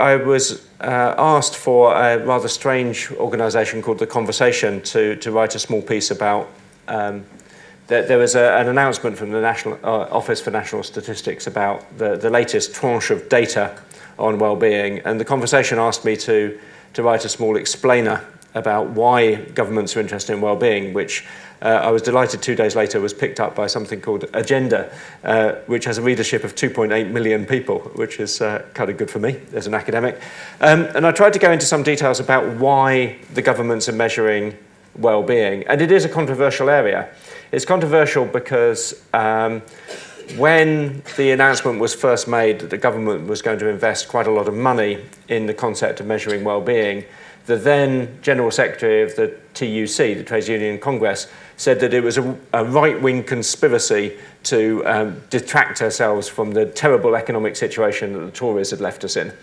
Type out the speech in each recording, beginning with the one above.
I was asked for a rather strange organisation called The Conversation to write a small piece about. There was an announcement from the National Office for National Statistics about the latest tranche of data on well-being, and The Conversation asked me to write a small explainer about why governments are interested in well-being, which I was delighted 2 days later was picked up by something called Agenda, which has a readership of 2.8 million people, which is kind of good for me as an academic. And I tried to go into some details about why the governments are measuring well-being. And it is a controversial area. It's controversial because when the announcement was first made that the government was going to invest quite a lot of money in the concept of measuring well-being, the then General Secretary of the TUC, the Trades Union Congress, said that it was a right-wing conspiracy to detract ourselves from the terrible economic situation that the Tories had left us in.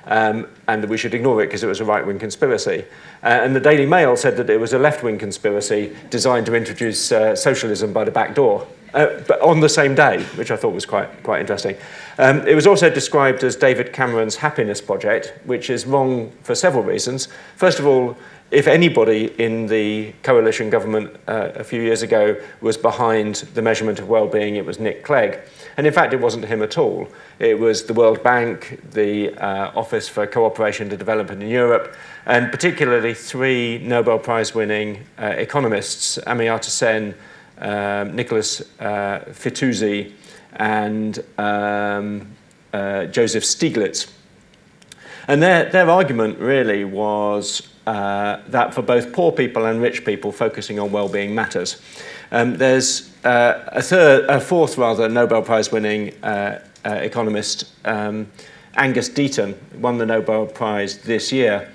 And that we should ignore it because it was a right-wing conspiracy. And the Daily Mail said that it was a left-wing conspiracy designed to introduce socialism by the back door, but on the same day, which I thought was quite interesting. It was also described as David Cameron's happiness project, which is wrong for several reasons. First of all, if anybody in the coalition government a few years ago was behind the measurement of well-being, it was Nick Clegg. And in fact, it wasn't him at all. It was the World Bank, the Office for Cooperation and Development in Europe, and particularly 3 Nobel Prize-winning economists, Amartya Sen, Nicholas Fitoussi, and Joseph Stiglitz. And their argument really was that for both poor people and rich people, focusing on well-being matters. There's a fourth Nobel Prize-winning economist, Angus Deaton, won the Nobel Prize this year,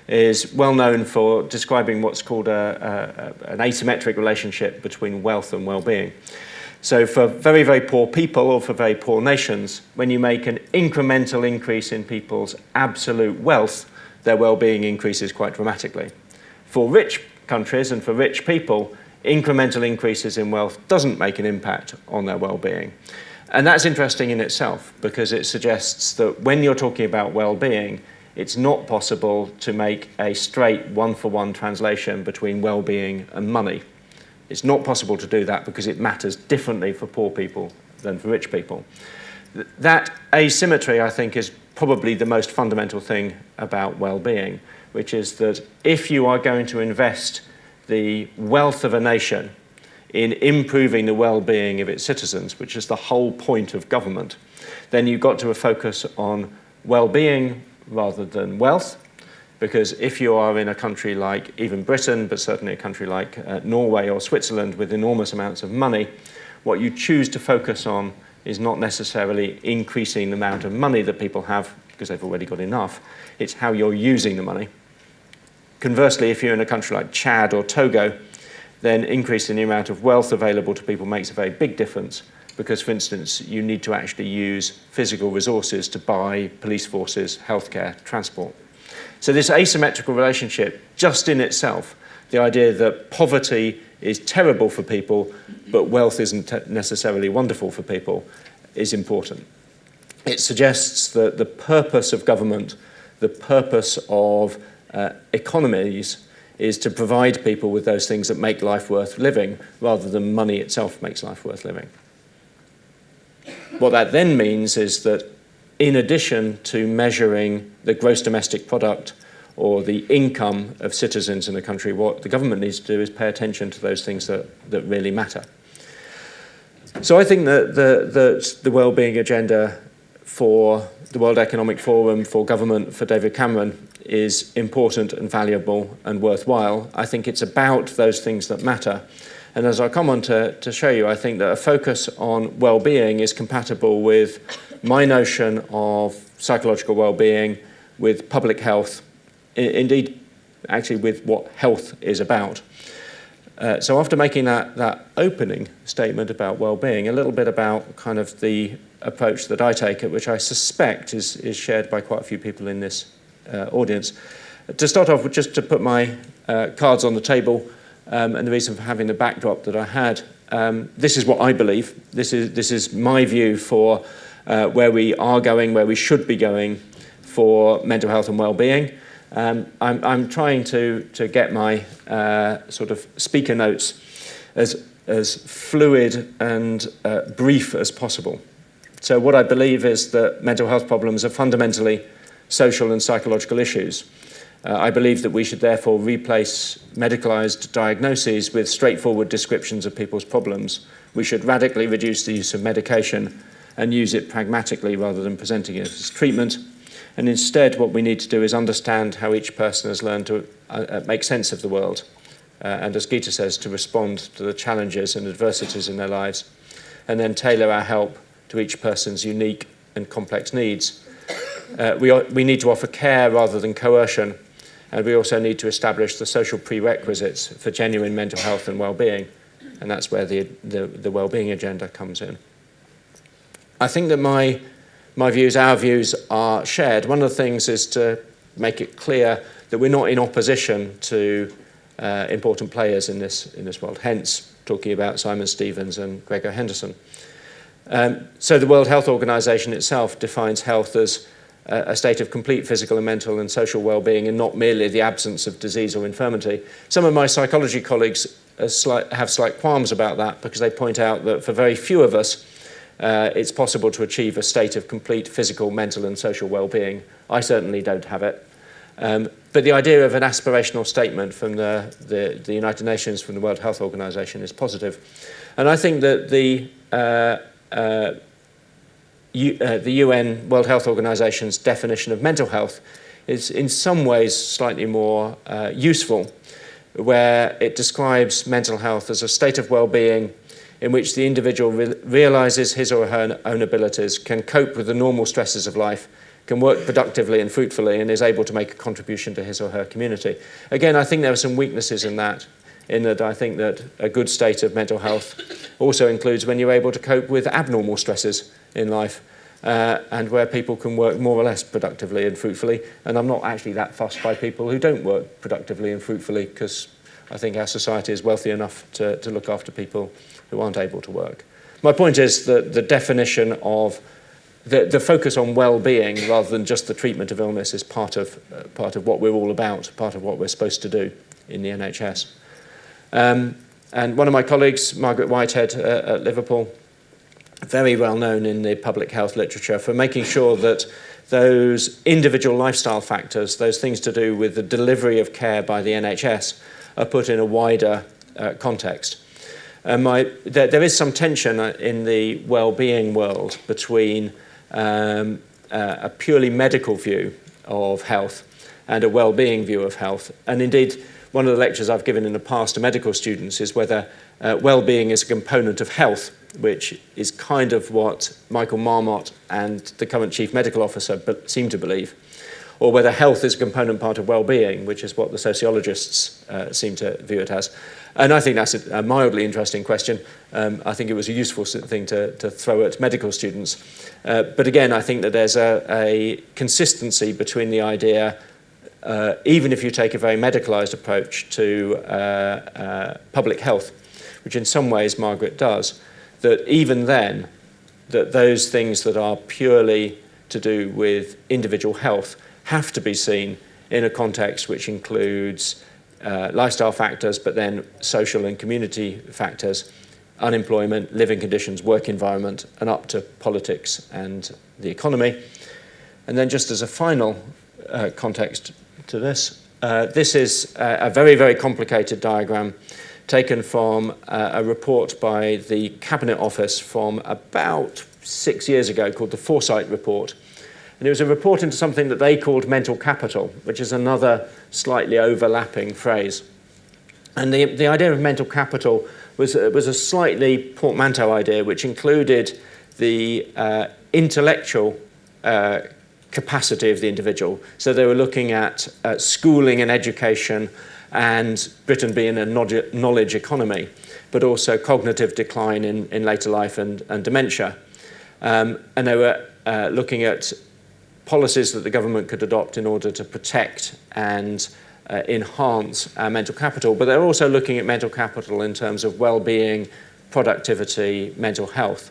is well known for describing what's called an asymmetric relationship between wealth and well-being. So for very, very poor people or for very poor nations, when you make an incremental increase in people's absolute wealth, their well-being increases quite dramatically. For rich countries and for rich people, incremental increases in wealth doesn't make an impact on their well-being. And that's interesting in itself because it suggests that when you're talking about well-being, it's not possible to make a straight one-for-one translation between well-being and money. It's not possible to do that because it matters differently for poor people than for rich people. That asymmetry, I think, is probably the most fundamental thing about well-being, which is that if you are going to invest the wealth of a nation in improving the well-being of its citizens, which is the whole point of government, then you've got to focus on well-being rather than wealth. Because if you are in a country like even Britain, but certainly a country like Norway or Switzerland with enormous amounts of money, what you choose to focus on is not necessarily increasing the amount of money that people have because they've already got enough. It's how you're using the money. Conversely, if you're in a country like Chad or Togo, then increasing the amount of wealth available to people makes a very big difference because, for instance, you need to actually use physical resources to buy police forces, healthcare, transport. So this asymmetrical relationship, just in itself, the idea that poverty is terrible for people, but wealth isn't necessarily wonderful for people, is important. It suggests that the purpose of government, the purpose of economies, is to provide people with those things that make life worth living, rather than money itself makes life worth living. What that then means is that in addition to measuring the gross domestic product or the income of citizens in a country, what the government needs to do is pay attention to those things that really matter. So I think that the wellbeing agenda for the World Economic Forum, for government, for David Cameron, is important and valuable and worthwhile. I think it's about those things that matter. And as I come on to show you, I think that a focus on well-being is compatible with my notion of psychological well-being, with public health, indeed, actually with what health is about. So after making that opening statement about well-being, a little bit about kind of the approach that I take, which I suspect is shared by quite a few people in this audience. To start off with, just to put my cards on the table, and the reason for having the backdrop that I had, this is what I believe. This is my view for where we are going, where we should be going for mental health and well-being. I'm trying to get my sort of speaker notes as fluid and brief as possible. So what I believe is that mental health problems are fundamentally social and psychological issues. I believe that we should therefore replace medicalised diagnoses with straightforward descriptions of people's problems. We should radically reduce the use of medication and use it pragmatically rather than presenting it as treatment. And instead, what we need to do is understand how each person has learned to make sense of the world. And as Gita says, to respond to the challenges and adversities in their lives, and then tailor our help to each person's unique and complex needs. We need to offer care rather than coercion, and we also need to establish the social prerequisites for genuine mental health and well-being, and that's where the well-being agenda comes in. I think that my views, our views, are shared. One of the things is to make it clear that we're not in opposition to important players in this world, hence talking about Simon Stevens and Gregor Henderson. So the World Health Organization itself defines health as a state of complete physical and mental and social well-being, and not merely the absence of disease or infirmity. Some of my psychology colleagues have slight qualms about that, because they point out that for very few of us, it's possible to achieve a state of complete physical, mental and social well-being. I certainly don't have it. But the idea of an aspirational statement from the United Nations, from the World Health Organization, is positive. And I think that the UN World Health Organization's definition of mental health is in some ways slightly more useful, where it describes mental health as a state of well-being in which the individual realizes his or her own abilities, can cope with the normal stresses of life, can work productively and fruitfully, and is able to make a contribution to his or her community. Again, I think there are some weaknesses in that I think that a good state of mental health also includes when you're able to cope with abnormal stresses in life, and where people can work more or less productively and fruitfully. And I'm not actually that fussed by people who don't work productively and fruitfully, because I think our society is wealthy enough to look after people who aren't able to work. My point is that the definition of the focus on well-being rather than just the treatment of illness is part of what we're all about, part of what we're supposed to do in the NHS. And one of my colleagues, Margaret Whitehead at Liverpool, very well known in the public health literature for making sure that those individual lifestyle factors, those things to do with the delivery of care by the NHS, are put in a wider context. There is some tension in the well-being world between a purely medical view of health and a well-being view of health. And indeed, one of the lectures I've given in the past to medical students is whether well-being is a component of health, which is kind of what Michael Marmot and the current Chief Medical Officer seem to believe, or whether health is a component part of well-being, which is what the sociologists seem to view it as. And I think that's a mildly interesting question. I think it was a useful thing to throw at medical students. But again, I think that there's a consistency between the idea, even if you take a very medicalised approach to public health, which in some ways Margaret does, that even then, that those things that are purely to do with individual health have to be seen in a context which includes lifestyle factors, but then social and community factors, unemployment, living conditions, work environment, and up to politics and the economy. And then just as a final context to this, this is a very, very complicated diagram taken from a report by the Cabinet Office from about 6 years ago called the Foresight Report. And it was a report into something that they called mental capital, which is another slightly overlapping phrase. And the idea of mental capital was a slightly portmanteau idea, which included the intellectual capacity of the individual. So they were looking at schooling and education, and Britain being a knowledge economy, but also cognitive decline in later life and dementia. And they were looking at policies that the government could adopt in order to protect and enhance our mental capital, but they're also looking at mental capital in terms of well-being, productivity, mental health.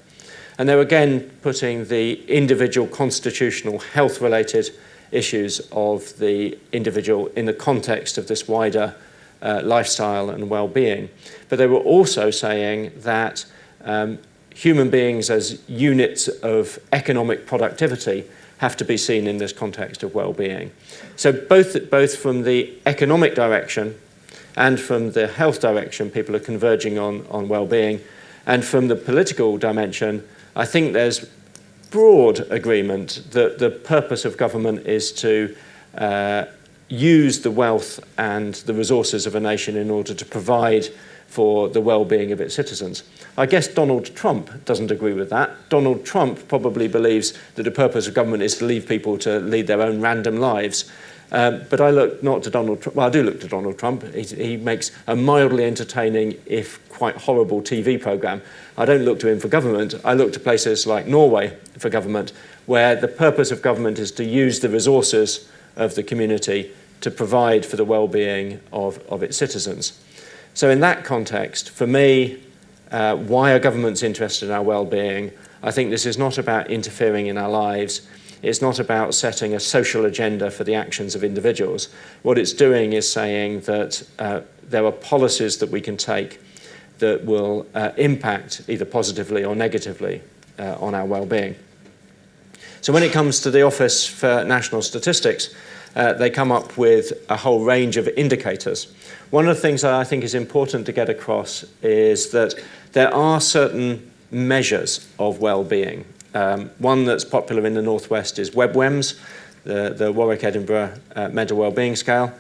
And they're again putting the individual constitutional health-related issues of the individual in the context of this wider lifestyle and well-being. But they were also saying that human beings as units of economic productivity have to be seen in this context of well-being. So both from the economic direction and from the health direction, people are converging on well-being. And from the political dimension, I think there's broad agreement that the purpose of government is to use the wealth and the resources of a nation in order to provide for the well-being of its citizens. I guess Donald Trump doesn't agree with that. Donald Trump probably believes that the purpose of government is to leave people to lead their own random lives. But I look not to Donald Trump. Well, I do look to Donald Trump. He makes a mildly entertaining, if quite horrible, TV programme. I don't look to him for government. I look to places like Norway for government, where the purpose of government is to use the resources of the community to provide for the well-being of its citizens. So in that context, for me, why are governments interested in our well-being? I think this is not about interfering in our lives. It's not about setting a social agenda for the actions of individuals. What it's doing is saying that there are policies that we can take that will impact either positively or negatively on our well-being. So when it comes to the Office for National Statistics, they come up with a whole range of indicators. One of the things that I think is important to get across is that there are certain measures of well-being. One that's popular in the Northwest is WebWEMS, the Warwick-Edinburgh Mental Wellbeing Scale,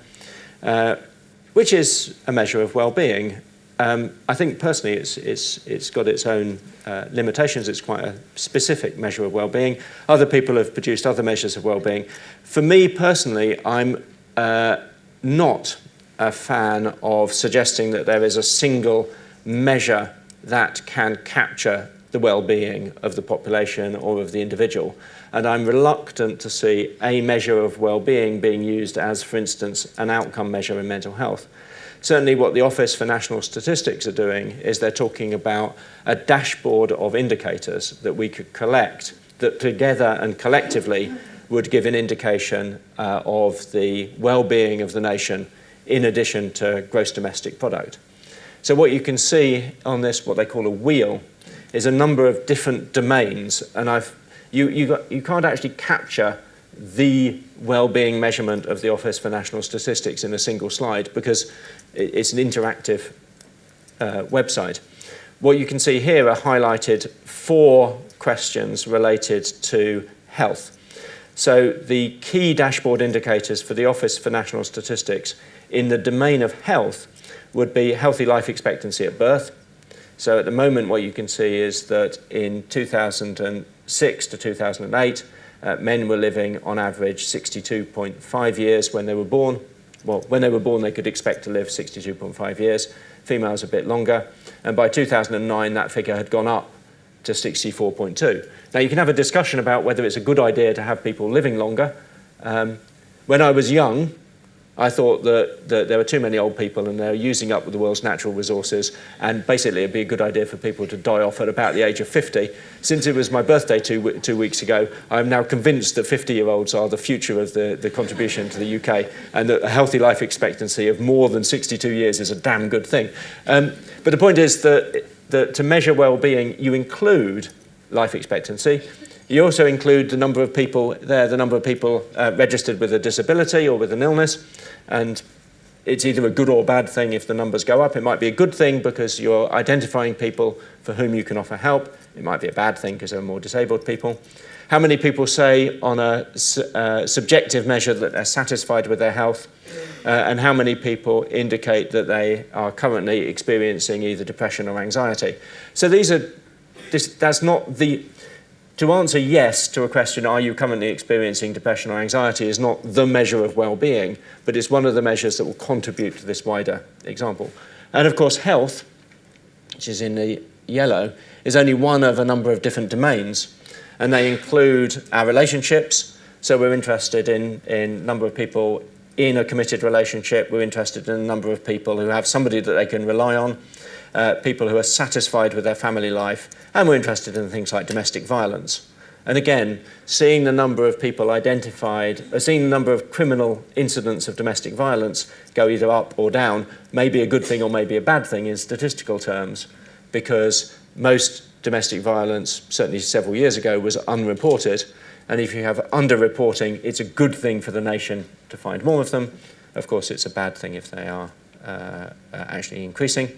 which is a measure of well-being. I think personally it's got its own limitations. It's quite a specific measure of well-being. Other people have produced other measures of well-being. For me personally, I'm not a fan of suggesting that there is a single measure that can capture the well-being of the population or of the individual. And I'm reluctant to see a measure of well-being being used as, for instance, an outcome measure in mental health. Certainly what the Office for National Statistics are doing is they're talking about a dashboard of indicators that we could collect that together and collectively would give an indication of the well-being of the nation in addition to gross domestic product. So what you can see on this, what they call a wheel, is a number of different domains, and you can't actually capture the well-being measurement of the Office for National Statistics in a single slide because it's an interactive website. What you can see here are highlighted 4 questions related to health. So the key dashboard indicators for the Office for National Statistics in the domain of health would be healthy life expectancy at birth. So at the moment what you can see is that in 2006 to 2008, men were living on average 62.5 years when they were born. Well, when they were born they could expect to live 62.5 years, females a bit longer, and by 2009 that figure had gone up to 64.2. Now you can have a discussion about whether it's a good idea to have people living longer. When I was young, I thought that there were too many old people and they're using up the world's natural resources, and basically it'd be a good idea for people to die off at about the age of 50. Since it was my birthday two weeks ago, I'm now convinced that 50-year-olds are the future of the contribution to the UK, and that a healthy life expectancy of more than 62 years is a damn good thing. But the point is that to measure well-being, you include life expectancy. You also include the number of people registered with a disability or with an illness, and it's either a good or bad thing if the numbers go up. It might be a good thing because you're identifying people for whom you can offer help. It might be a bad thing because there are more disabled people. How many people say on a subjective measure that they're satisfied with their health, and how many people indicate that they are currently experiencing either depression or anxiety. So that's not the... To answer yes to a question, are you currently experiencing depression or anxiety, is not the measure of well-being, but it's one of the measures that will contribute to this wider example. And of course, health, which is in the yellow, is only one of a number of different domains, and they include our relationships. So we're interested in number of people in a committed relationship. We're interested in a number of people who have somebody that they can rely on, people who are satisfied with their family life, and we're interested in things like domestic violence. And again, seeing the number of people identified, seeing the number of criminal incidents of domestic violence go either up or down may be a good thing or may be a bad thing in statistical terms, because most domestic violence, certainly several years ago, was unreported. And if you have underreporting, it's a good thing for the nation to find more of them. Of course, it's a bad thing if they are actually increasing.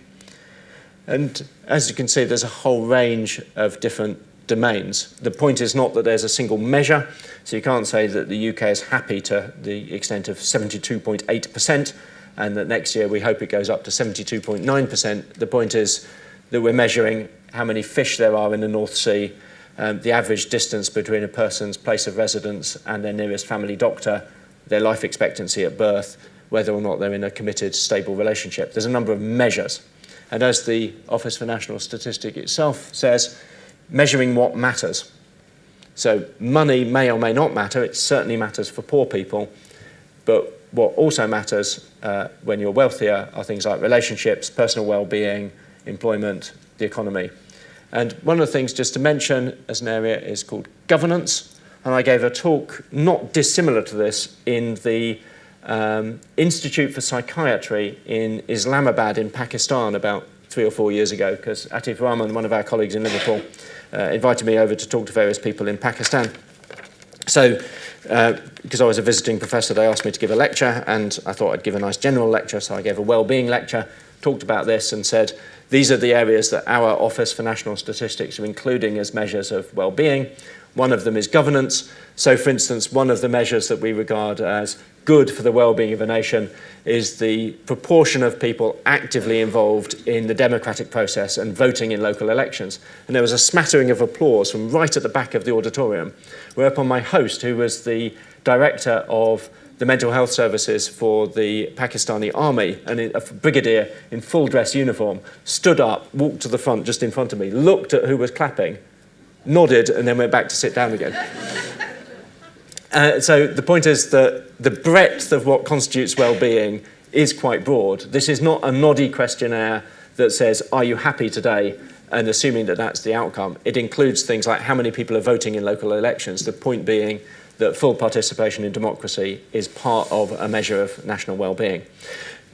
And as you can see, there's a whole range of different domains. The point is not that there's a single measure, so you can't say that the UK is happy to the extent of 72.8% and that next year we hope it goes up to 72.9%. The point is that we're measuring how many fish there are in the North Sea, the average distance between a person's place of residence and their nearest family doctor, their life expectancy at birth, whether or not they're in a committed, stable relationship. There's a number of measures. And as the Office for National Statistics itself says, measuring what matters. So money may or may not matter. It certainly matters for poor people. But what also matters when you're wealthier are things like relationships, personal well-being, employment, the economy. And one of the things just to mention as an area is called governance. And I gave a talk not dissimilar to this in the Institute for Psychiatry in Islamabad in Pakistan about 3 or 4 years ago, because Atif Rahman, one of our colleagues in Liverpool, invited me over to talk to various people in Pakistan. So, because I was a visiting professor, they asked me to give a lecture, and I thought I'd give a nice general lecture, so I gave a well-being lecture, talked about this and said, these are the areas that our Office for National Statistics are including as measures of well-being. One of them is governance. So, for instance, one of the measures that we regard as good for the well-being of a nation is the proportion of people actively involved in the democratic process and voting in local elections. And there was a smattering of applause from right at the back of the auditorium, whereupon my host, who was the director of the mental health services for the Pakistani army, and a brigadier in full dress uniform, stood up, walked to the front just in front of me, looked at who was clapping, nodded, and then went back to sit down again. So the point is that the breadth of what constitutes well-being is quite broad. This is not a noddy questionnaire that says, are you happy today? And assuming that that's the outcome. It includes things like how many people are voting in local elections, the point being that full participation in democracy is part of a measure of national well-being.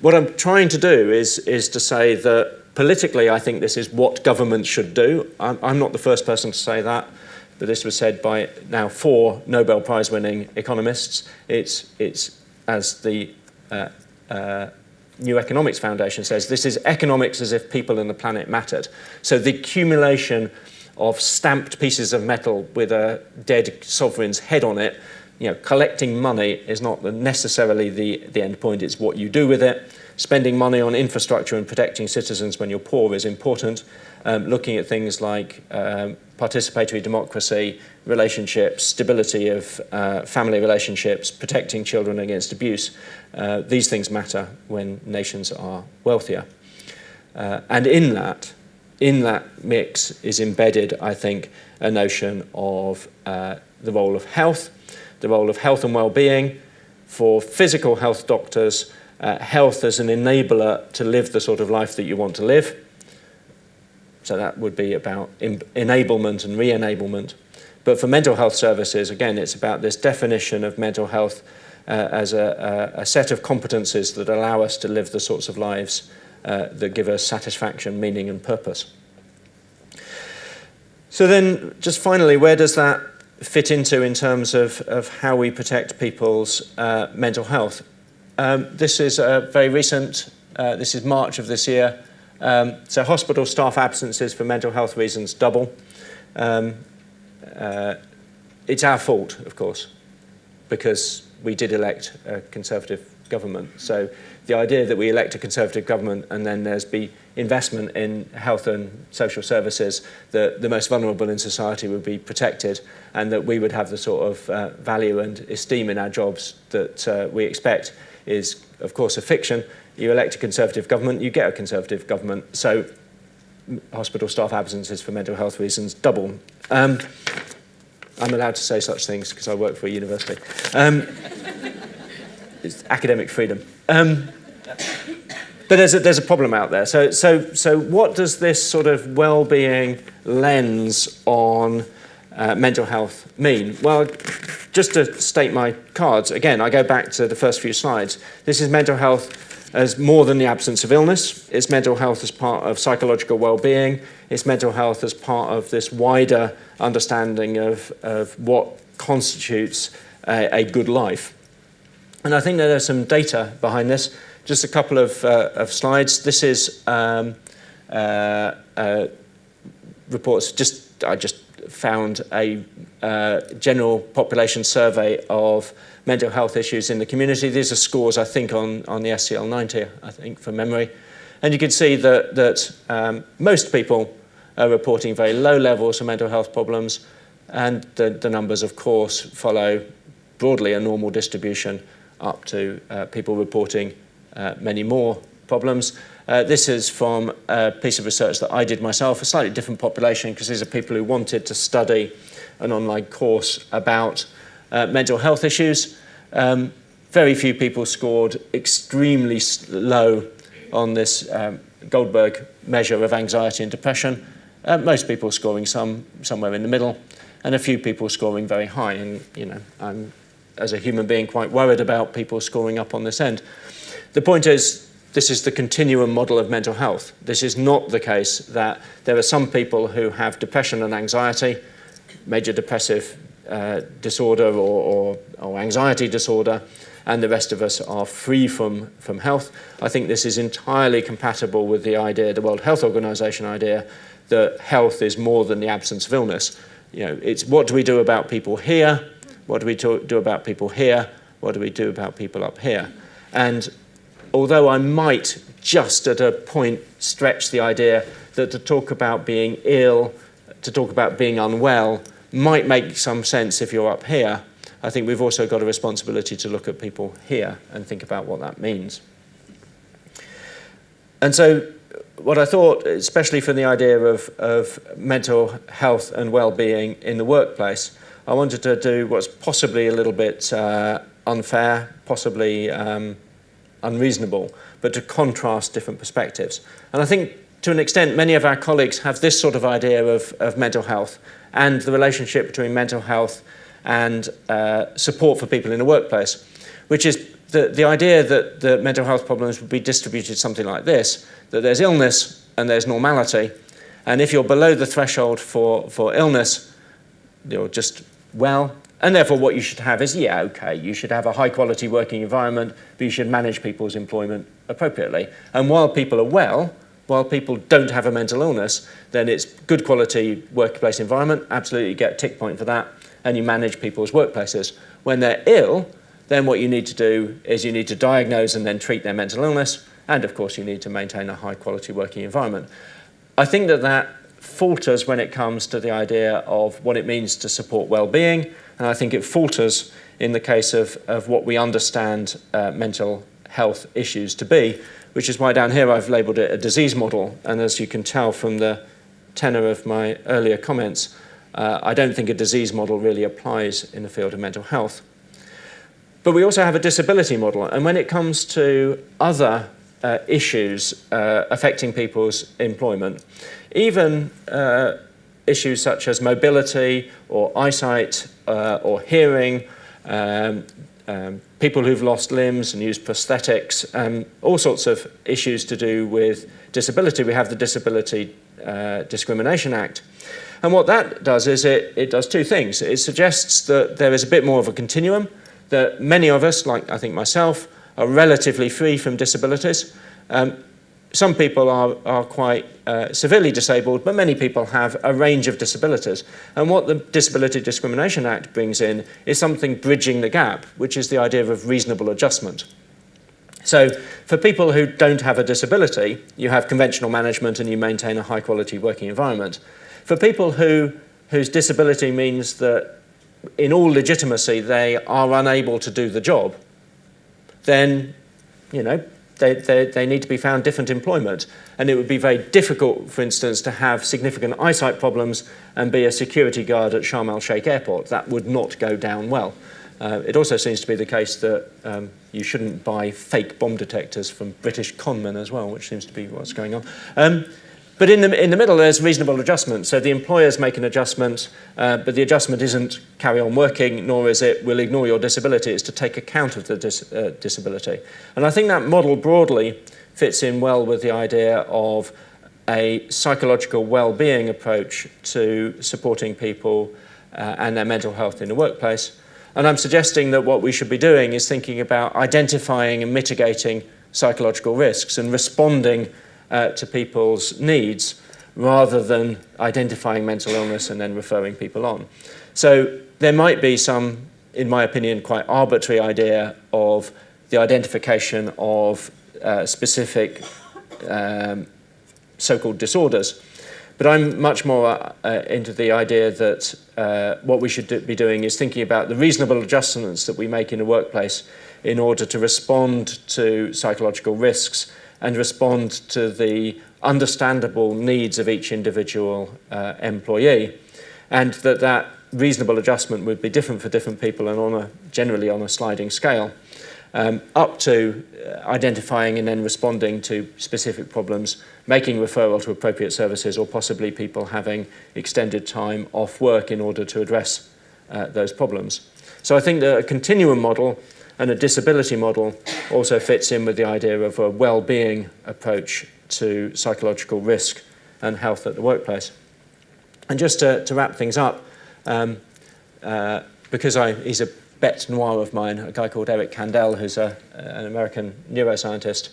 What I'm trying to do is to say that politically I think this is what government should do. I'm not the first person to say that. But this was said by now 4 Nobel Prize-winning economists. It's as the New Economics Foundation says, this is economics as if people and the planet mattered. So the accumulation of stamped pieces of metal with a dead sovereign's head on it, collecting money is not necessarily the end point, it's what you do with it. Spending money on infrastructure and protecting citizens when you're poor is important. Looking at things like participatory democracy, relationships, stability of family relationships, protecting children against abuse. These things matter when nations are wealthier. And in that mix is embedded, I think, a notion of the role of health and well-being. For physical health doctors, health as an enabler to live the sort of life that you want to live. So that would be about enablement and re-enablement. But for mental health services, again, it's about this definition of mental health as a set of competencies that allow us to live the sorts of lives that give us satisfaction, meaning and purpose. So then, just finally, where does that fit into in terms of how we protect people's mental health? This is very recent. This is March of this year. So hospital staff absences for mental health reasons double. It's our fault, of course, because we did elect a Conservative government. So the idea that we elect a Conservative government and then there's be investment in health and social services, that the most vulnerable in society would be protected and that we would have the sort of value and esteem in our jobs that we expect is, of course, a fiction. You elect a Conservative government, you get a Conservative government. So hospital staff absences for mental health reasons double. I'm allowed to say such things because I work for a university. It's academic freedom. But there's a problem out there. So what does this sort of well-being lens on mental health mean? Well, just to state my cards, again, I go back to the first few slides. This is mental health as more than the absence of illness. It's mental health as part of psychological well-being. It's mental health as part of this wider understanding of what constitutes a good life. And I think that there's some data behind this. Just a couple of slides. This is reports. I just found a general population survey of mental health issues in the community. These are scores, I think, on the SCL-90, I think, from memory. And you can see that most people are reporting very low levels of mental health problems, and the numbers, of course, follow broadly a normal distribution up to people reporting many more problems. This is from a piece of research that I did myself, a slightly different population, because these are people who wanted to study an online course about mental health issues. Very few people scored extremely low on this Goldberg measure of anxiety and depression. Most people scoring somewhere in the middle, and a few people scoring very high. And I'm, as a human being, quite worried about people scoring up on this end. The point is, this is the continuum model of mental health. This is not the case that there are some people who have depression and anxiety, major depressive disorder or anxiety disorder, and the rest of us are free from health. I think this is entirely compatible with the idea, the World Health Organization idea, that health is more than the absence of illness. It's what do we do about people here? What do we do about people here? What do we do about people up here? And although I might just at a point stretch the idea that to talk about being ill, to talk about being unwell, might make some sense if you're up here, I think we've also got a responsibility to look at people here and think about what that means. And so what I thought, especially from the idea of mental health and well-being in the workplace, I wanted to do what's possibly a little bit unfair, possibly unreasonable, but to contrast different perspectives. And I think to an extent many of our colleagues have this sort of idea of mental health and the relationship between mental health and support for people in the workplace, which is the idea that the mental health problems would be distributed something like this, that there's illness and there's normality, and if you're below the threshold for illness, you're just well, and therefore what you should have is, you should have a high quality working environment, but you should manage people's employment appropriately. And while people are well, while people don't have a mental illness, then it's good quality workplace environment, absolutely get a tick point for that, and you manage people's workplaces. When they're ill, then what you need to do is you need to diagnose and then treat their mental illness, and of course you need to maintain a high quality working environment. I think that falters when it comes to the idea of what it means to support well-being, and I think it falters in the case of what we understand mental health issues to be, which is why down here I've labelled it a disease model, and as you can tell from the tenor of my earlier comments, I don't think a disease model really applies in the field of mental health. But we also have a disability model, and when it comes to other issues affecting people's employment, even issues such as mobility or eyesight or hearing, people who've lost limbs and use prosthetics, all sorts of issues to do with disability. We have the Disability Discrimination Act. And what that does is it does two things. It suggests that there is a bit more of a continuum, that many of us, like I think myself, are relatively free from disabilities. Some people are quite severely disabled, but many people have a range of disabilities. And what the Disability Discrimination Act brings in is something bridging the gap, which is the idea of reasonable adjustment. So for people who don't have a disability, you have conventional management and you maintain a high quality working environment. For people whose disability means that in all legitimacy they are unable to do the job, then they need to be found different employment. And it would be very difficult, for instance, to have significant eyesight problems and be a security guard at Sharm el-Sheikh Airport. That would not go down well. It also seems to be the case that you shouldn't buy fake bomb detectors from British conmen as well, which seems to be what's going on. But in the middle, there's reasonable adjustment. So the employers make an adjustment, but the adjustment isn't carry on working, nor is it we'll ignore your disability. It's to take account of the disability. And I think that model broadly fits in well with the idea of a psychological well-being approach to supporting people and their mental health in the workplace. And I'm suggesting that what we should be doing is thinking about identifying and mitigating psychological risks and responding to people's needs rather than identifying mental illness and then referring people on. So there might be some, in my opinion, quite arbitrary idea of the identification of specific so-called disorders. But I'm much more into the idea that what we should be doing is thinking about the reasonable adjustments that we make in the workplace in order to respond to psychological risks and respond to the understandable needs of each individual employee, and that reasonable adjustment would be different for different people and generally on a sliding scale, up to identifying and then responding to specific problems, making referral to appropriate services, or possibly people having extended time off work in order to address those problems. So I think that a continuum model and a disability model also fits in with the idea of a well-being approach to psychological risk and health at the workplace. And just to wrap things up, because he's a bête noir of mine, a guy called Eric Kandel, who's an American neuroscientist,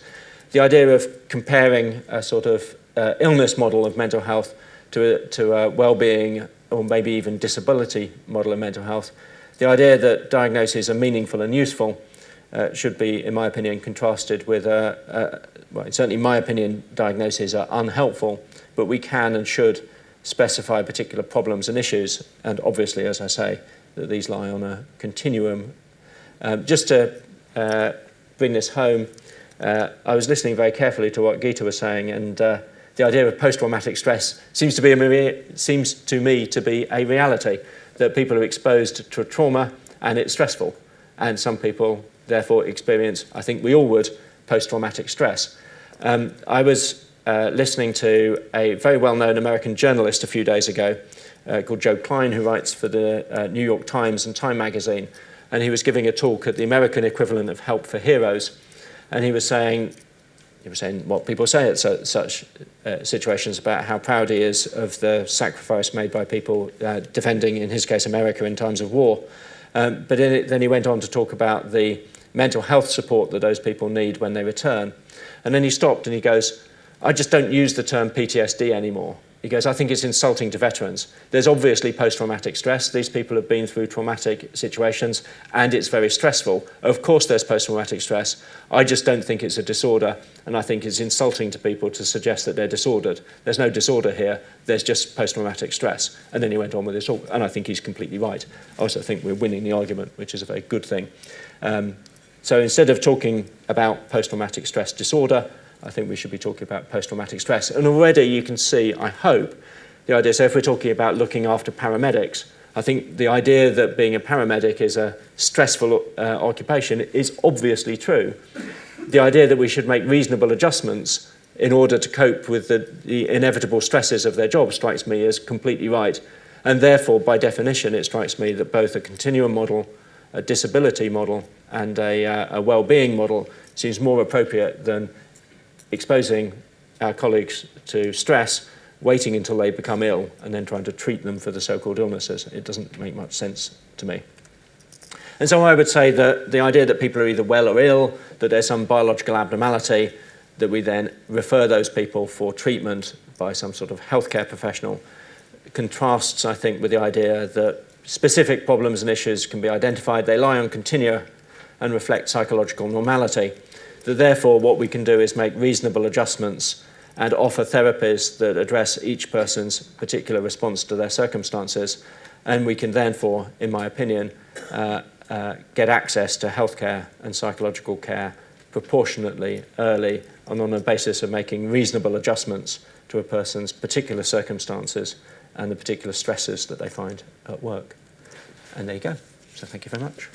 the idea of comparing a sort of illness model of mental health to a well-being or maybe even disability model of mental health, the idea that diagnoses are meaningful and useful should be, in my opinion, contrasted with, well, certainly in my opinion, diagnoses are unhelpful, but we can and should specify particular problems and issues, and obviously, as I say, that these lie on a continuum. Just to bring this home, I was listening very carefully to what Geeta was saying, and the idea of post-traumatic stress seems to me to be a reality, that people are exposed to a trauma and it's stressful, and some people therefore experience, I think we all would, post-traumatic stress. I was listening to a very well-known American journalist a few days ago called Joe Klein, who writes for the New York Times and Time magazine, and he was giving a talk at the American equivalent of Help for Heroes, and he was saying what people say at such situations about how proud he is of the sacrifice made by people defending, in his case, America in times of war. But then he went on to talk about the mental health support that those people need when they return. And then he stopped and he goes, I just don't use the term PTSD anymore. He goes, I think it's insulting to veterans. There's obviously post-traumatic stress. These people have been through traumatic situations and it's very stressful. Of course there's post-traumatic stress. I just don't think it's a disorder, and I think it's insulting to people to suggest that they're disordered. There's no disorder here. There's just post-traumatic stress. And then he went on with his talk, and I think he's completely right. I also think we're winning the argument, which is a very good thing. So instead of talking about post-traumatic stress disorder, I think we should be talking about post-traumatic stress. And already you can see, I hope, the idea. So if we're talking about looking after paramedics, I think the idea that being a paramedic is a stressful occupation is obviously true. The idea that we should make reasonable adjustments in order to cope with the inevitable stresses of their job strikes me as completely right. And therefore, by definition, it strikes me that both a continuum model, a disability model, and a well-being model seems more appropriate than exposing our colleagues to stress, waiting until they become ill, and then trying to treat them for the so-called illnesses. It doesn't make much sense to me. And so I would say that the idea that people are either well or ill, that there's some biological abnormality, that we then refer those people for treatment by some sort of healthcare professional, contrasts, I think, with the idea that specific problems and issues can be identified. They lie on continua and reflect psychological normality. That therefore what we can do is make reasonable adjustments and offer therapies that address each person's particular response to their circumstances. And we can therefore, in my opinion, get access to healthcare and psychological care proportionately early and on the basis of making reasonable adjustments to a person's particular circumstances and the particular stresses that they find at work. And there you go. So thank you very much.